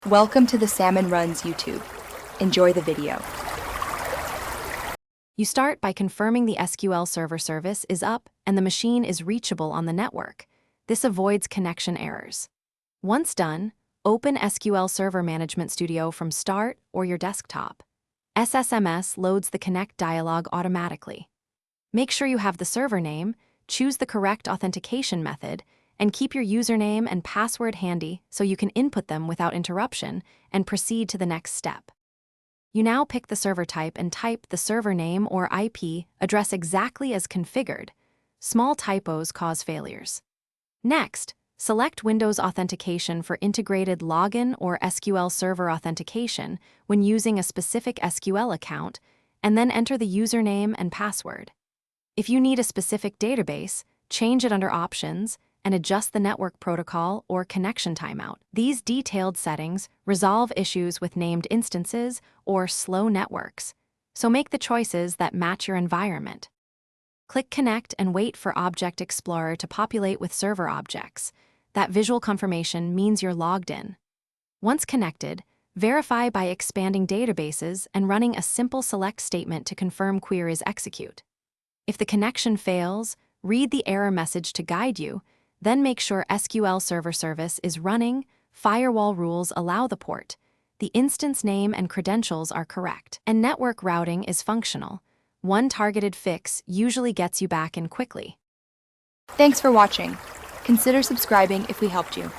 Welcome to the Salmon Runs YouTube. Enjoy the video. You start by confirming the SQL Server service is up and the machine is reachable on the network. This avoids connection errors. Once done, open SQL Server Management Studio from Start or your desktop. SSMS loads the Connect dialog automatically. Make sure you have the server name, choose the correct authentication method, and keep your username and password handy so you can input them without interruption and proceed to the next step. You now pick the server type and type the server name or IP address exactly as configured. Small typos cause failures. Next, select Windows Authentication for integrated login or SQL Server authentication when using a specific SQL account, and then enter the username and password. If you need a specific database, change it under Options and adjust the network protocol or connection timeout. These detailed settings resolve issues with named instances or slow networks, so make the choices that match your environment. Click Connect and wait for Object Explorer to populate with server objects. That visual confirmation means you're logged in. Once connected, verify by expanding databases and running a simple select statement to confirm queries execute. If the connection fails, read the error message to guide you, then make sure SQL Server service is running, firewall rules allow the port, the instance name and credentials are correct, and network routing is functional. One targeted fix usually gets you back in quickly. Thanks for watching. Consider subscribing if we helped you.